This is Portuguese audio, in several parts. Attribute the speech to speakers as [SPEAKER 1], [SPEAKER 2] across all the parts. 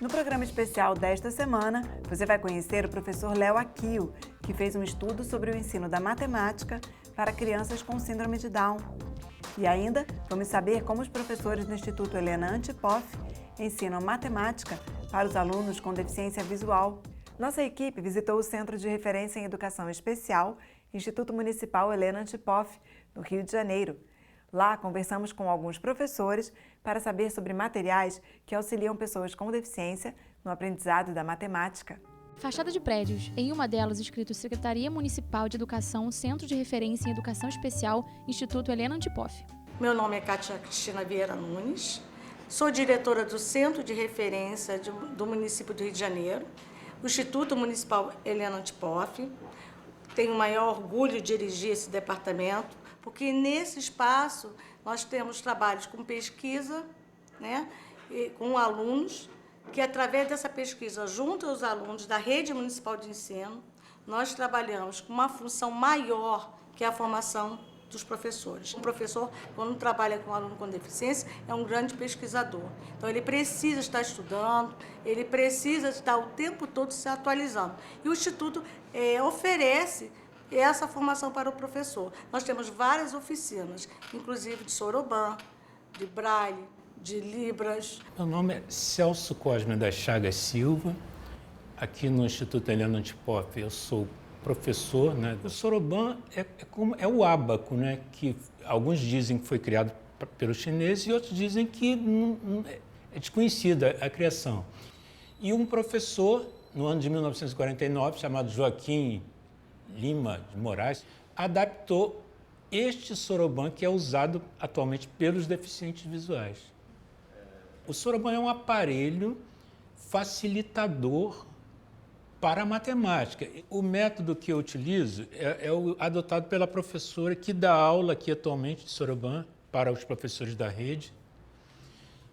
[SPEAKER 1] No programa especial desta semana, você vai conhecer o professor Léo Aquio, que fez um estudo sobre o ensino da matemática para crianças com síndrome de Down. E ainda vamos saber como os professores do Instituto Helena Antipoff ensinam matemática para os alunos com deficiência visual. Nossa equipe visitou o Centro de Referência em Educação Especial, Instituto Municipal Helena Antipoff, no Rio de Janeiro. Lá, conversamos com alguns professores para saber sobre materiais que auxiliam pessoas com deficiência no aprendizado da matemática.
[SPEAKER 2] Fachada de prédios. Em uma delas, escrito Secretaria Municipal de Educação, Centro de Referência em Educação Especial, Instituto Helena Antipoff.
[SPEAKER 3] Meu nome é Cátia Cristina Vieira Nunes, sou diretora do Centro de Referência do município do Rio de Janeiro, o Instituto Municipal Helena Antipoff. Tenho o maior orgulho de dirigir esse departamento, porque nesse espaço nós temos trabalhos com pesquisa, e com alunos, que através dessa pesquisa, junto aos alunos da Rede Municipal de Ensino, nós trabalhamos com uma função maior, que é a formação dos professores. O professor, quando trabalha com um aluno com deficiência, é um grande pesquisador. Então, ele precisa estar estudando, ele precisa estar o tempo todo se atualizando. E o Instituto oferece essa formação para o professor. Nós temos várias oficinas, inclusive de soroban, de braille, de libras.
[SPEAKER 4] Meu nome é Celso Cosme das Chagas Silva. Aqui no Instituto Helena Antipoff eu sou professor. O soroban é o ábaco, que alguns dizem que foi criado pelos chineses e outros dizem que é desconhecida a criação. E um professor, no ano de 1949, chamado Joaquim Lima de Moraes, adaptou este soroban que é usado atualmente pelos deficientes visuais. O soroban é um aparelho facilitador para a matemática. O método que eu utilizo é o adotado pela professora que dá aula aqui atualmente de soroban para os professores da rede,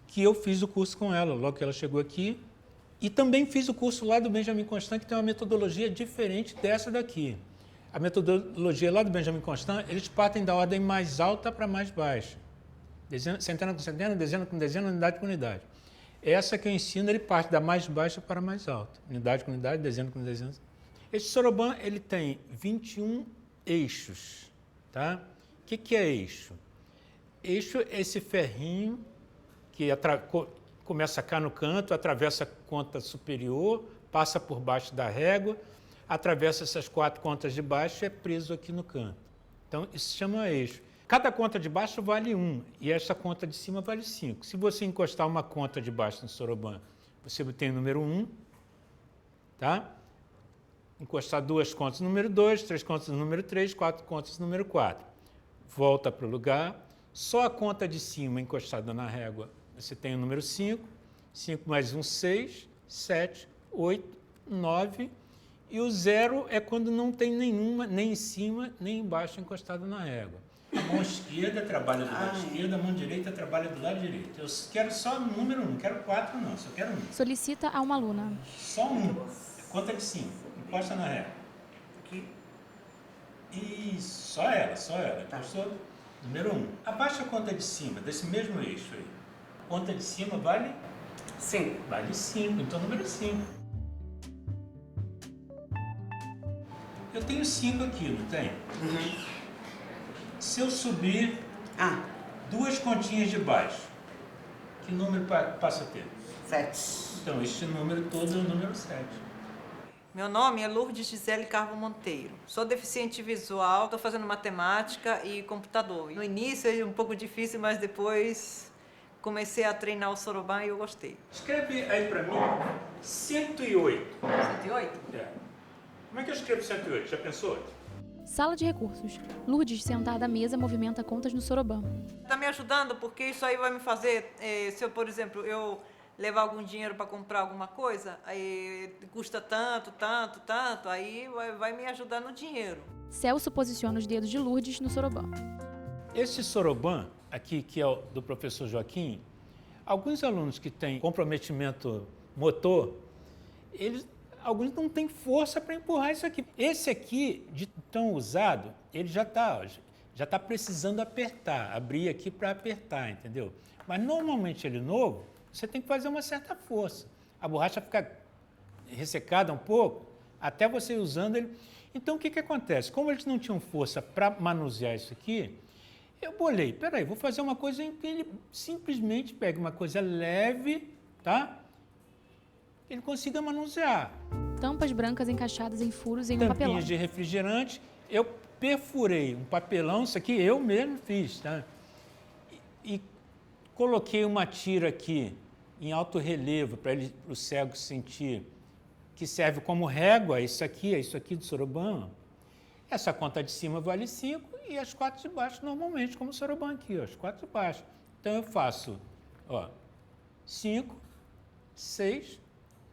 [SPEAKER 4] que eu fiz o curso com ela logo que ela chegou aqui. E também fiz o curso lá do Benjamin Constant, que tem uma metodologia diferente dessa daqui. A metodologia lá do Benjamin Constant, eles partem da ordem mais alta para mais baixa. Centena com centena, dezena com dezena, unidade com unidade. Essa que eu ensino, ele parte da mais baixa para a mais alta. Unidade com unidade, dezena com dezena. Esse soroban, ele tem 21 eixos. Tá? O que é eixo? Eixo é esse ferrinho que começa cá no canto, atravessa a conta superior, passa por baixo da régua, atravessa essas 4 contas de baixo e é preso aqui no canto. Então, isso se chama eixo. Cada conta de baixo vale 1 e essa conta de cima vale 5. Se você encostar uma conta de baixo no soroban, você tem o número 1, tá? Encostar 2 contas no número 2, 3 contas no número 3, 4 contas no número 4. Volta para o lugar. Só a conta de cima encostada na régua, você tem o número 5, 5 mais 1, 6, 7, 8, 9, e o 0 é quando não tem nenhuma, nem em cima, nem embaixo encostado na régua. A mão esquerda trabalha do lado esquerdo, a mão direita trabalha do lado direito. Eu quero só o número 1, não quero 4 não, só quero 1.
[SPEAKER 2] Solicita a uma aluna.
[SPEAKER 4] Só 1, conta de 5, encosta na régua.
[SPEAKER 3] Aqui.
[SPEAKER 4] Isso, só ela. Encostou? Número 1. Abaixa a conta de cima, desse mesmo eixo aí. A conta de cima vale?
[SPEAKER 3] 5.
[SPEAKER 4] Vale 5, então número 5. Eu tenho 5 aqui, não tem?
[SPEAKER 3] Uhum.
[SPEAKER 4] Se eu subir 2 continhas de baixo, que número passa a ter?
[SPEAKER 3] 7.
[SPEAKER 4] Então, este número todo é o número 7.
[SPEAKER 5] Meu nome é Lourdes Gisele Carmo Monteiro. Sou deficiente visual, estou fazendo matemática e computador. No início é um pouco difícil, mas depois comecei a treinar o soroban e eu gostei.
[SPEAKER 4] Escreve aí para mim 108.
[SPEAKER 5] 108?
[SPEAKER 4] É. Como é que eu escrevo 108? Já pensou?
[SPEAKER 2] Sala de recursos. Lourdes, sentada à mesa, movimenta contas no soroban.
[SPEAKER 5] Está me ajudando porque isso aí vai me fazer, se eu, por exemplo, eu levar algum dinheiro para comprar alguma coisa, aí custa tanto, aí vai me ajudar no dinheiro.
[SPEAKER 2] Celso posiciona os dedos de Lourdes no soroban.
[SPEAKER 4] Esse soroban aqui, que é o do professor Joaquim, alguns alunos que têm comprometimento motor, alguns não têm força para empurrar isso aqui. Esse aqui, de tão usado, ele já está precisando apertar, abrir aqui para apertar, entendeu? Mas normalmente ele novo, você tem que fazer uma certa força. a borracha fica ressecada um pouco, até você usando ele. Então, o que acontece? Como eles não tinham força para manusear isso aqui, eu bolei, peraí, vou fazer uma coisa em que ele simplesmente pegue uma coisa leve, tá? Ele consiga manusear.
[SPEAKER 2] Tampas brancas encaixadas em furos em um papelão.
[SPEAKER 4] Tampinhas de refrigerante, eu perfurei um papelão, isso aqui eu mesmo fiz, tá? E coloquei uma tira aqui em alto relevo para o cego sentir que serve como régua, isso aqui do soroban. Essa conta de cima vale 5 e as 4 de baixo normalmente, como o soroban aqui, ó, as 4 de baixo. Então eu faço, ó, 5, 6,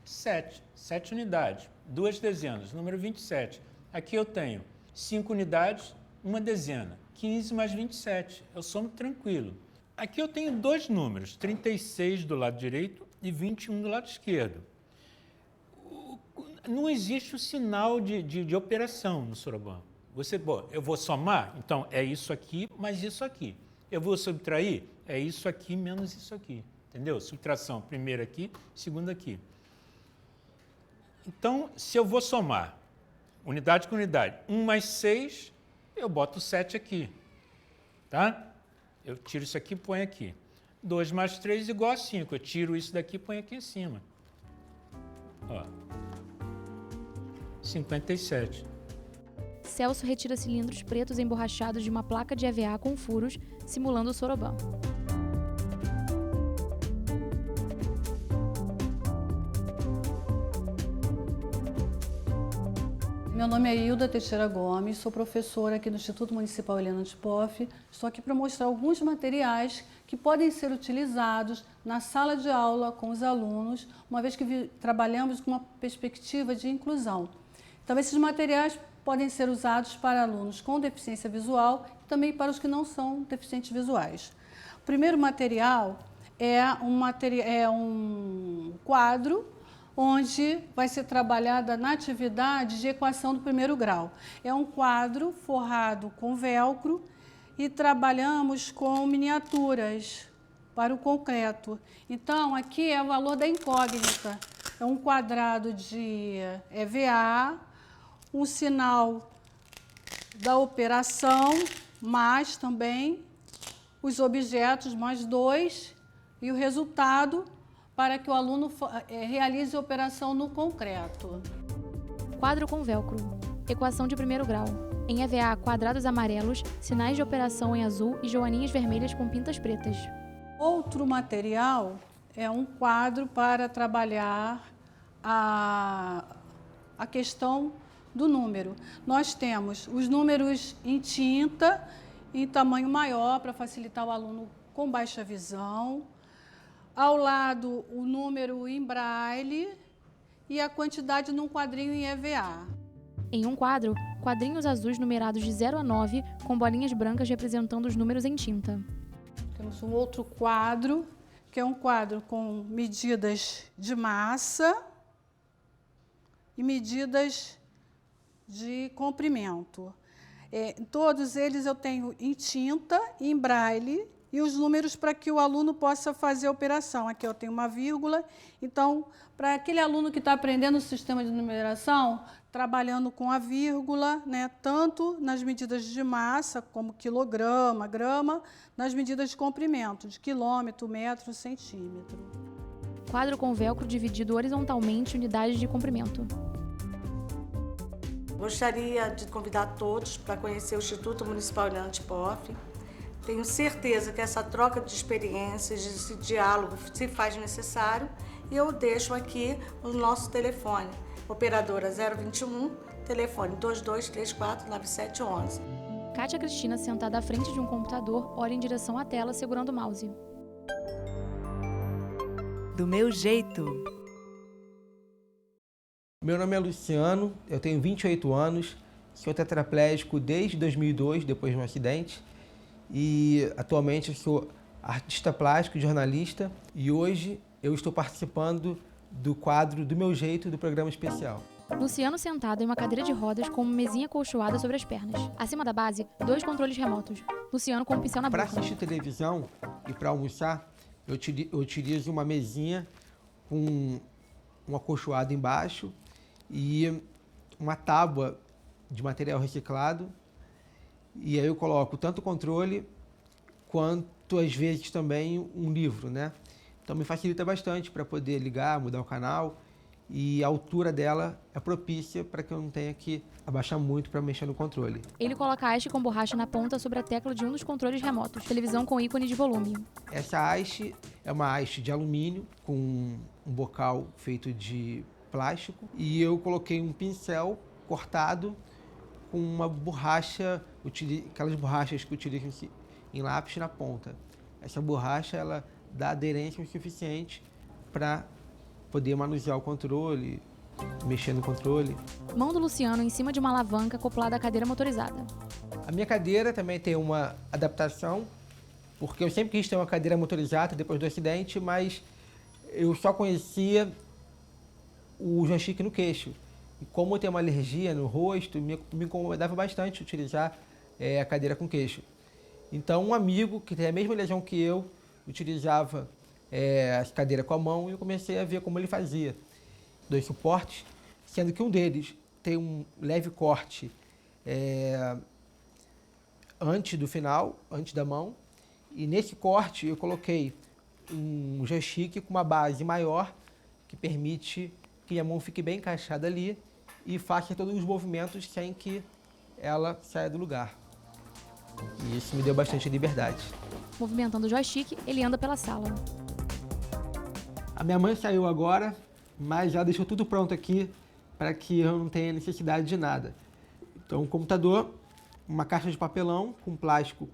[SPEAKER 4] 7 unidades, 2 dezenas, número 27. Aqui eu tenho 5 unidades, uma dezena, 15 mais 27, eu somo tranquilo. Aqui eu tenho 2 números, 36 do lado direito e 21 do lado esquerdo. Não existe o sinal de operação no soroban. Eu vou somar, então é isso aqui mais isso aqui. Eu vou subtrair, é isso aqui menos isso aqui. Entendeu? Subtração, primeiro aqui, segundo aqui. Então, se eu vou somar unidade com unidade, 1 mais 6, eu boto 7 aqui. Tá? Eu tiro isso aqui e ponho aqui. 2 mais 3 igual a 5. Eu tiro isso daqui e ponho aqui em cima. Ó. 57.
[SPEAKER 2] Celso retira cilindros pretos emborrachados de uma placa de EVA com furos, simulando o soroban.
[SPEAKER 6] Meu nome é Hilda Teixeira Gomes, sou professora aqui no Instituto Municipal Helena Antipoffi. Estou aqui para mostrar alguns materiais que podem ser utilizados na sala de aula com os alunos, uma vez que trabalhamos com uma perspectiva de inclusão. Então, esses materiais podem ser usados para alunos com deficiência visual e também para os que não são deficientes visuais. O primeiro material é um quadro onde vai ser trabalhada na atividade de equação do primeiro grau. É um quadro forrado com velcro e trabalhamos com miniaturas para o concreto. Então, aqui é o valor da incógnita. É um quadrado de EVA, um sinal da operação, mais também os objetos, mais 2, e o resultado para que o aluno realize a operação no concreto.
[SPEAKER 2] Quadro com velcro. Equação de primeiro grau. Em EVA, quadrados amarelos, sinais de operação em azul e joaninhas vermelhas com pintas pretas.
[SPEAKER 6] Outro material é um quadro para trabalhar a questão do número. Nós temos os números em tinta, em tamanho maior, para facilitar o aluno com baixa visão. Ao lado, o número em braille e a quantidade num quadrinho em EVA.
[SPEAKER 2] Em um quadro, quadrinhos azuis numerados de 0 a 9, com bolinhas brancas representando os números em tinta.
[SPEAKER 6] Temos um outro quadro, que é um quadro com medidas de massa e medidas de comprimento. Todos eles eu tenho em tinta, em braille, e os números para que o aluno possa fazer a operação. Aqui eu tenho uma vírgula. Então, para aquele aluno que está aprendendo o sistema de numeração, trabalhando com a vírgula, né, tanto nas medidas de massa, como quilograma, grama, nas medidas de comprimento, de quilômetro, metro, centímetro.
[SPEAKER 2] Quadro com velcro dividido horizontalmente em unidades de comprimento.
[SPEAKER 3] Gostaria de convidar todos para conhecer o Instituto Municipal Helena Antipoffi. Tenho certeza que essa troca de experiências, esse diálogo se faz necessário, e eu deixo aqui o nosso telefone, operadora 021, telefone 22349711.
[SPEAKER 2] Kátia Cristina, sentada à frente de um computador, olha em direção à tela segurando o mouse.
[SPEAKER 1] Do meu jeito.
[SPEAKER 7] Meu nome é Luciano, eu tenho 28 anos, sou tetraplégico desde 2002, depois de um acidente, e atualmente eu sou artista plástico e jornalista, e hoje eu estou participando do quadro Do Meu Jeito do programa especial.
[SPEAKER 2] Luciano sentado em uma cadeira de rodas com uma mesinha colchoada sobre as pernas. Acima da base, 2 controles remotos. Luciano com um pincel na boca.
[SPEAKER 7] Para assistir televisão e para almoçar, eu utilizo uma mesinha com um acolchoado embaixo e uma tábua de material reciclado. E aí eu coloco tanto o controle quanto, às vezes, também um livro, né? Então me facilita bastante para poder ligar, mudar o canal, e a altura dela é propícia para que eu não tenha que abaixar muito para mexer no controle.
[SPEAKER 2] Ele coloca a haste com borracha na ponta sobre a tecla de um dos controles remotos, televisão com ícone de volume.
[SPEAKER 7] Essa haste é uma haste de alumínio com um bocal feito de plástico, e eu coloquei um pincel cortado com uma borracha, aquelas borrachas que utilizam em lápis na ponta. Essa borracha ela dá aderência o suficiente para poder manusear o controle, mexer no controle.
[SPEAKER 2] Mão do Luciano em cima de uma alavanca acoplada à cadeira motorizada.
[SPEAKER 7] A minha cadeira também tem uma adaptação, porque eu sempre quis ter uma cadeira motorizada depois do acidente, mas eu só conhecia o joystick no queixo. E como eu tenho uma alergia no rosto, me incomodava bastante utilizar a cadeira com queixo. Então, um amigo que tem a mesma lesão que eu utilizava a cadeira com a mão, e eu comecei a ver como ele fazia. 2 suportes, sendo que um deles tem um leve corte antes do final, antes da mão, e nesse corte eu coloquei um joystick com uma base maior que permite que a mão fique bem encaixada ali e faça todos os movimentos sem que ela saia do lugar. E isso me deu bastante liberdade.
[SPEAKER 2] Movimentando o joystick, ele anda pela sala.
[SPEAKER 7] A minha mãe saiu agora, mas já deixou tudo pronto aqui para que eu não tenha necessidade de nada. Então, um computador, uma caixa de papelão com plástico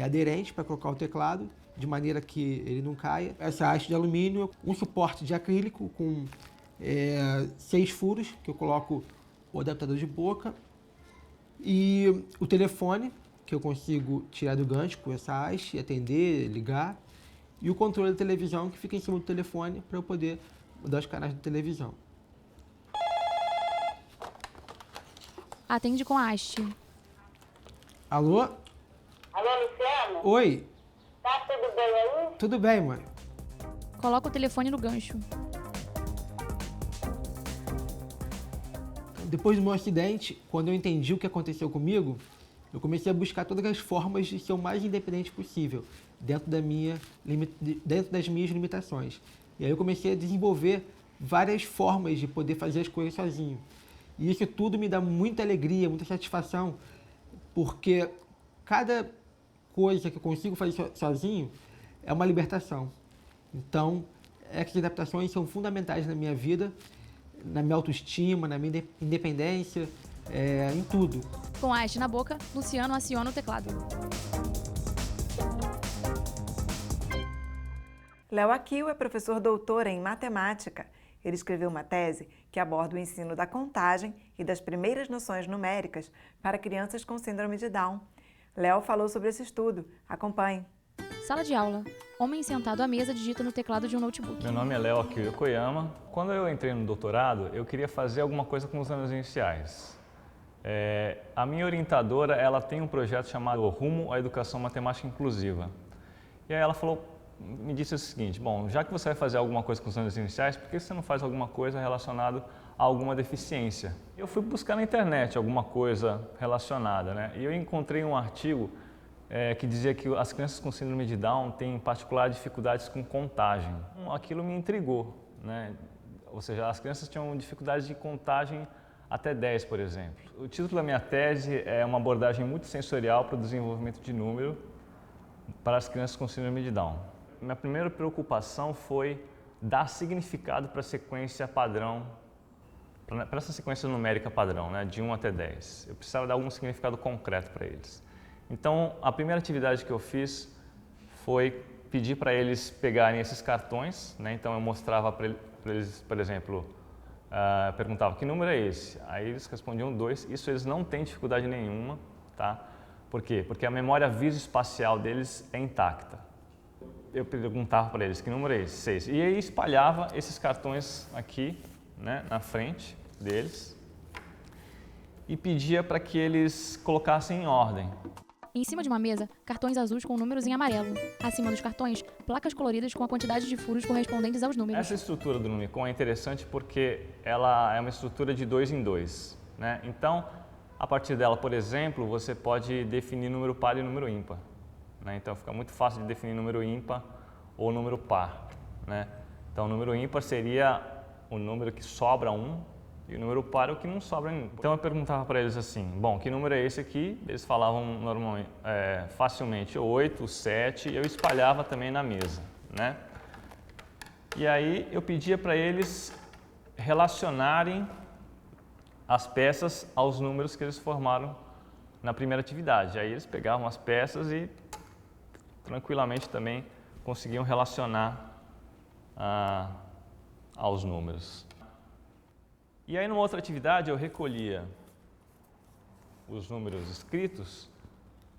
[SPEAKER 7] aderente para colocar o teclado, de maneira que ele não caia. Essa haste de alumínio, um suporte de acrílico com 6 furos, que eu coloco o adaptador de boca, e o telefone, que eu consigo tirar do gancho com essa haste, atender, ligar, e o controle da televisão, que fica em cima do telefone para eu poder mudar os canais da televisão.
[SPEAKER 2] Atende com a haste.
[SPEAKER 7] Alô?
[SPEAKER 8] Alô, Luciano?
[SPEAKER 7] Oi,
[SPEAKER 8] Tá tudo bem aí?
[SPEAKER 7] tudo bem, mãe?
[SPEAKER 2] Coloca o telefone no gancho.
[SPEAKER 7] Depois do meu acidente, quando eu entendi o que aconteceu comigo, eu comecei a buscar todas as formas de ser o mais independente possível, dentro das minhas limitações. E aí eu comecei a desenvolver várias formas de poder fazer as coisas sozinho. E isso tudo me dá muita alegria, muita satisfação, porque cada coisa que eu consigo fazer sozinho é uma libertação. Então, essas adaptações são fundamentais na minha vida, na minha autoestima, na minha independência, em tudo.
[SPEAKER 2] Com a haste na boca, Luciano aciona o teclado.
[SPEAKER 1] Léo Aquil é professor doutor em matemática. Ele escreveu uma tese que aborda o ensino da contagem e das primeiras noções numéricas para crianças com síndrome de Down. Léo falou sobre esse estudo. Acompanhe.
[SPEAKER 2] Sala de aula. Homem sentado à mesa digita no teclado de um notebook.
[SPEAKER 9] Meu nome é Léo Aquil Yokoyama. Quando eu entrei no doutorado, eu queria fazer alguma coisa com os anos iniciais. A minha orientadora, ela tem um projeto chamado Rumo à Educação Matemática Inclusiva. E aí ela me disse o seguinte: bom, já que você vai fazer alguma coisa com os anos iniciais, por que você não faz alguma coisa relacionada a alguma deficiência? Eu fui buscar na internet alguma coisa relacionada, né? E eu encontrei um artigo que dizia que as crianças com síndrome de Down têm, em particular, dificuldades com contagem. Aquilo me intrigou, né? Ou seja, as crianças tinham dificuldades de contagem até 10, por exemplo. O título da minha tese é uma abordagem multissensorial para o desenvolvimento de número para as crianças com síndrome de Down. Minha primeira preocupação foi dar significado para a sequência padrão, para essa sequência numérica padrão, né, de 1 até 10. Eu precisava dar algum significado concreto para eles. Então, a primeira atividade que eu fiz foi pedir para eles pegarem esses cartões, né? Então eu mostrava para eles, por exemplo, perguntava: que número é esse? Aí eles respondiam 2. Isso eles não têm dificuldade nenhuma, tá? Por quê? Porque a memória visoespacial deles é intacta. Eu perguntava para eles: que número é esse? 6. E aí espalhava esses cartões aqui, né, na frente deles, e pedia para que eles colocassem em ordem.
[SPEAKER 2] Em cima de uma mesa, cartões azuis com números em amarelo. Acima dos cartões, placas coloridas com a quantidade de furos correspondentes aos números.
[SPEAKER 9] Essa estrutura do Numicon é interessante porque ela é uma estrutura de 2 em 2, né? Então, a partir dela, por exemplo, você pode definir número par e número ímpar, né? Então, fica muito fácil de definir número ímpar ou número par, né? Então, o número ímpar seria o número que sobra 1 e o número par é o que não sobra nenhum. Então, eu perguntava para eles assim, bom, que número é esse aqui? Eles falavam normalmente, facilmente 8, 7, e eu espalhava também na mesa, né? E aí, eu pedia para eles relacionarem as peças aos números que eles formaram na primeira atividade. Aí eles pegavam as peças e tranquilamente também conseguiam relacionar aos números. E aí, numa outra atividade, eu recolhia os números escritos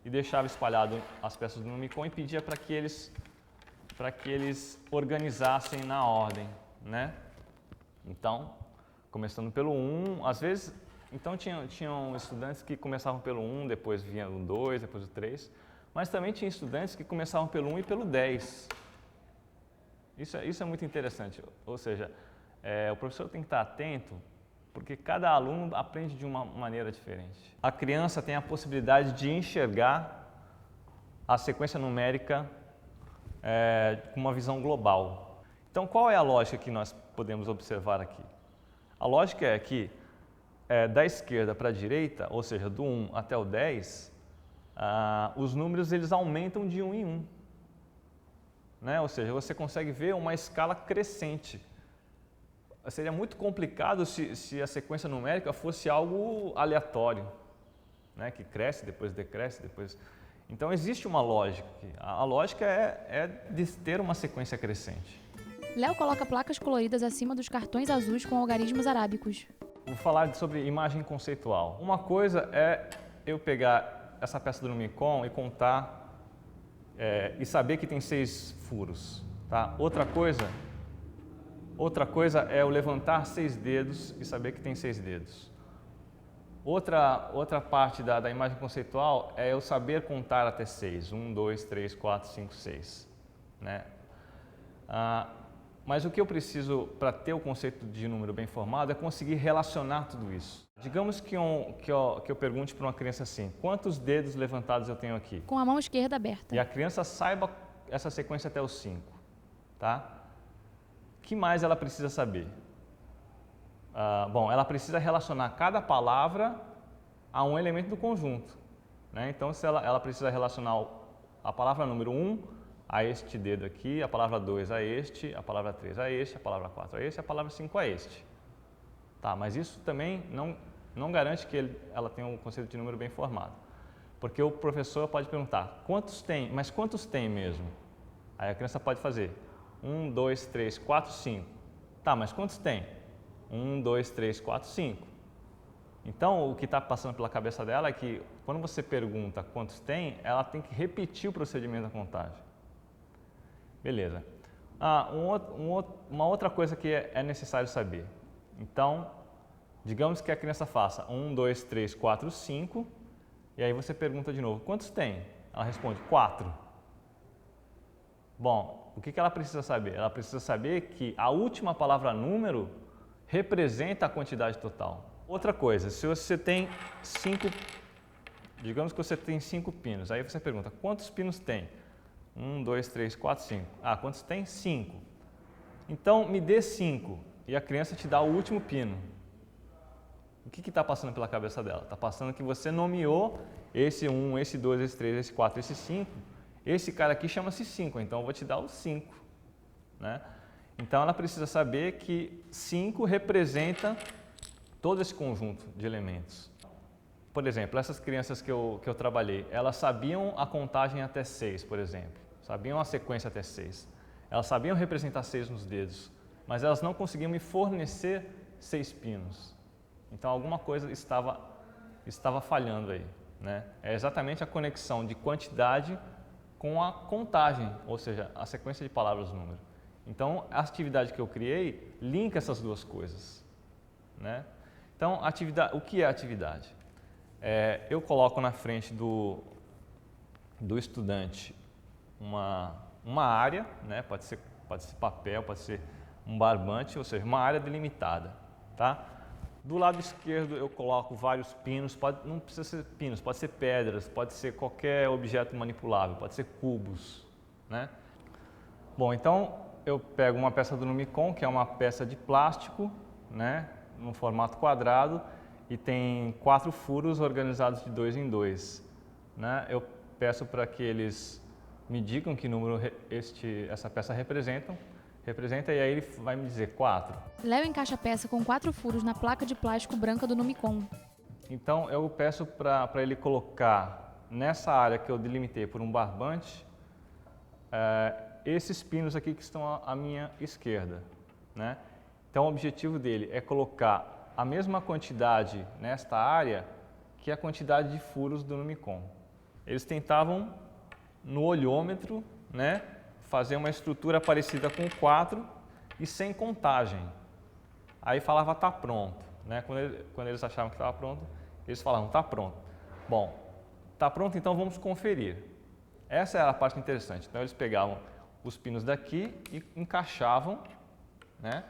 [SPEAKER 9] e deixava espalhado as peças do Numicon e pedia para que eles organizassem na ordem, né? Então, começando pelo 1, às vezes, então tinham estudantes que começavam pelo 1, depois vinha o 2, depois o 3, mas também tinha estudantes que começavam pelo 1 e pelo 10. Isso é muito interessante, ou seja, o professor tem que estar atento porque cada aluno aprende de uma maneira diferente. A criança tem a possibilidade de enxergar a sequência numérica com uma visão global. Então, qual é a lógica que nós podemos observar aqui? A lógica é que da esquerda para a direita, ou seja, do 1 até o 10, os números eles aumentam de 1 em 1. Né? Ou seja, você consegue ver uma escala crescente. Seria muito complicado se a sequência numérica fosse algo aleatório, né? Que cresce, depois decresce, depois... Então, existe uma lógica aqui. A lógica é de ter uma sequência crescente.
[SPEAKER 2] Léo coloca placas coloridas acima dos cartões azuis com algarismos arábicos.
[SPEAKER 9] Vou falar sobre imagem conceitual. Uma coisa é eu pegar essa peça do Numicon e contar e saber que tem 6 furos. Tá? Outra coisa é eu levantar 6 dedos e saber que tem 6 dedos. Outra parte da imagem conceitual é eu saber contar até 6. 1, 2, 3, 4, 5, 6. Né? Mas o que eu preciso para ter o conceito de número bem formado é conseguir relacionar tudo isso. Digamos que eu pergunte para uma criança assim, quantos dedos levantados eu tenho aqui?
[SPEAKER 2] Com a mão esquerda aberta.
[SPEAKER 9] E a criança saiba essa sequência até os 5. Tá? O que mais ela precisa saber? Bom, ela precisa relacionar cada palavra a um elemento do conjunto. Né? Então, se ela precisa relacionar a palavra número 1 a este dedo aqui, a palavra 2 a este, a palavra 3 a este, a palavra 4 a este, a palavra 5 a este. Tá, mas isso também não garante que ela tenha um conceito de número bem formado. Porque o professor pode perguntar, quantos tem? Mas quantos tem mesmo? Aí a criança pode fazer 1, 2, 3, 4, 5. Tá, mas quantos tem? 1, 2, 3, 4, 5. Então, o que está passando pela cabeça dela é que, quando você pergunta quantos tem, ela tem que repetir o procedimento da contagem. Beleza. Uma outra coisa que é necessário saber. Então, digamos que a criança faça 1, 2, 3, 4, 5, e aí você pergunta de novo, quantos tem? Ela responde 4. Bom, o que ela precisa saber? Ela precisa saber que a última palavra número representa a quantidade total. Outra coisa, se você tem 5, digamos que você tem 5 pinos, aí você pergunta, quantos pinos tem? 1, 2, 3, 4, 5. Quantos tem? 5. Então, me dê 5 e a criança te dá o último pino. O que está passando pela cabeça dela? Está passando que você nomeou esse 1, esse 2, esse 3, esse 4, esse 5. Esse cara aqui chama-se 5, então eu vou te dar o 5. Né? Então, ela precisa saber que 5 representa todo esse conjunto de elementos. Por exemplo, essas crianças que eu trabalhei, elas sabiam a contagem até 6, por exemplo. Sabiam a sequência até 6. Elas sabiam representar 6 nos dedos, mas elas não conseguiam me fornecer 6 pinos. Então, alguma coisa estava falhando aí. Né? É exatamente a conexão de quantidade com a contagem, ou seja, a sequência de palavras do número. Então, a atividade que eu criei linka essas duas coisas. Né? Então, o que é atividade? Eu coloco na frente do estudante uma área, né? Pode ser papel, pode ser um barbante, ou seja, uma área delimitada, tá? Do lado esquerdo eu coloco vários pinos, não precisa ser pinos, pode ser pedras, pode ser qualquer objeto manipulável, pode ser cubos, né? Bom, então eu pego uma peça do Numicon, que é uma peça de plástico, né, no formato quadrado, e tem 4 furos organizados de 2 em 2, né? Eu peço para que eles me digam que número essa peça representa, e aí ele vai me dizer 4.
[SPEAKER 2] Léo encaixa a peça com 4 furos na placa de plástico branca do Numicon.
[SPEAKER 9] Então eu peço para ele colocar nessa área que eu delimitei por um barbante, esses pinos aqui que estão à minha esquerda, né? Então o objetivo dele é colocar a mesma quantidade nesta área que a quantidade de furos do Numicon. Eles tentavam no olhômetro, né, fazer uma estrutura parecida com 4 e sem contagem. Aí falava tá pronto, né? Quando eles achavam que estava pronto, eles falavam tá pronto. Bom, tá pronto, então vamos conferir. Essa era a parte interessante. Então eles pegavam os pinos daqui e encaixavam, né?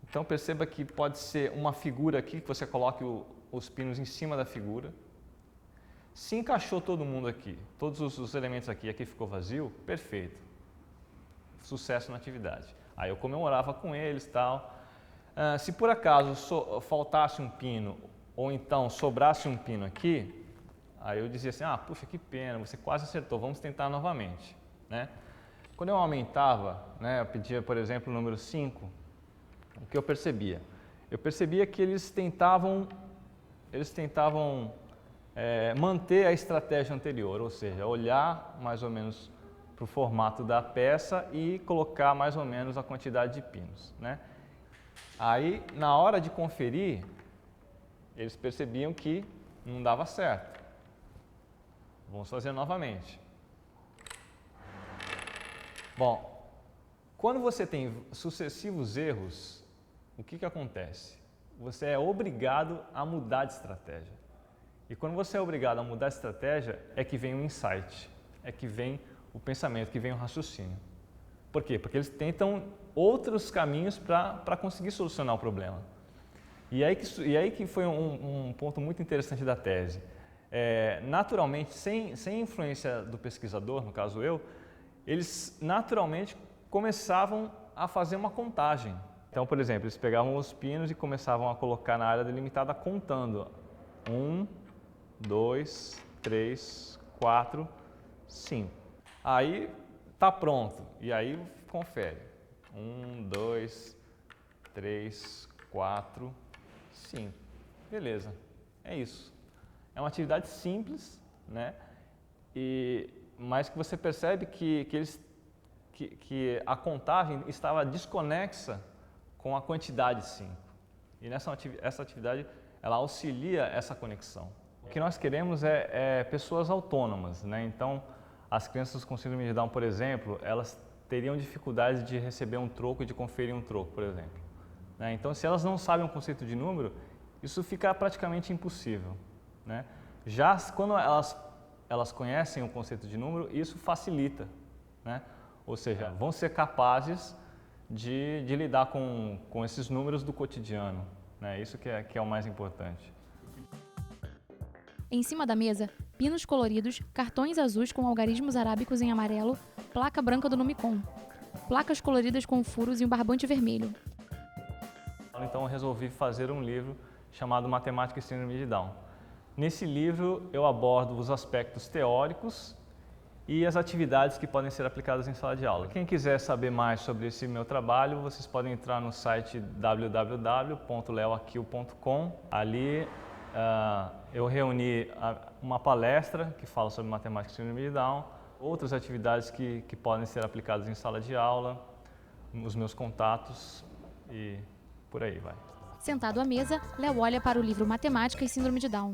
[SPEAKER 9] Então perceba que pode ser uma figura aqui, que você coloque os pinos em cima da figura. Se encaixou todo mundo aqui, todos os elementos aqui ficou vazio, perfeito. Sucesso na atividade. Aí eu comemorava com eles e tal. Se por acaso faltasse um pino ou então sobrasse um pino aqui, aí eu dizia assim, puxa, que pena, você quase acertou, vamos tentar novamente, né? Quando eu aumentava, né, eu pedia, por exemplo, o número 5, o que eu percebia? Eu percebia que eles tentavam manter a estratégia anterior, ou seja, olhar mais ou menos para o formato da peça e colocar mais ou menos a quantidade de pinos, né? Aí, na hora de conferir, eles percebiam que não dava certo. Vamos fazer novamente. Bom, quando você tem sucessivos erros, o que acontece? Você é obrigado a mudar de estratégia. E quando você é obrigado a mudar de estratégia, é que vem o insight, é que vem o pensamento, que vem o raciocínio. Por quê? Porque eles tentam outros caminhos para conseguir solucionar o problema. E aí que foi um ponto muito interessante da tese. Naturalmente, sem influência do pesquisador, no caso eu, eles naturalmente começavam a fazer uma contagem. Então, por exemplo, eles pegavam os pinos e começavam a colocar na área delimitada contando 1, 2, 3, 4, 5. Aí tá pronto, e aí confere. 1, 2, 3, 4, 5. Beleza, é isso. É uma atividade simples, né? Mas que você percebe que a contagem estava desconexa com a quantidade 5. E essa atividade, ela auxilia essa conexão. O que nós queremos é pessoas autônomas, né? Então, as crianças com síndrome de Down, por exemplo, elas teriam dificuldade de receber um troco e de conferir um troco, por exemplo, né? Então, se elas não sabem o conceito de número, isso fica praticamente impossível, né? Já quando elas conhecem o conceito de número, isso facilita, né? Ou seja, vão ser capazes de lidar com esses números do cotidiano, né? Isso que é o mais importante.
[SPEAKER 2] Em cima da mesa, pinos coloridos, cartões azuis com algarismos arábicos em amarelo, placa branca do Numicon, placas coloridas com furos e um barbante vermelho.
[SPEAKER 9] Então eu resolvi fazer um livro chamado Matemática e Síndrome de Down. Nesse livro eu abordo os aspectos teóricos e as atividades que podem ser aplicadas em sala de aula. Quem quiser saber mais sobre esse meu trabalho, vocês podem entrar no site www.leoakil.com. Ali eu reuni uma palestra que fala sobre matemática e síndrome de Down, outras atividades que podem ser aplicadas em sala de aula, os meus contatos e por aí vai.
[SPEAKER 2] Sentado à mesa, Léo olha para o livro Matemática e Síndrome de Down.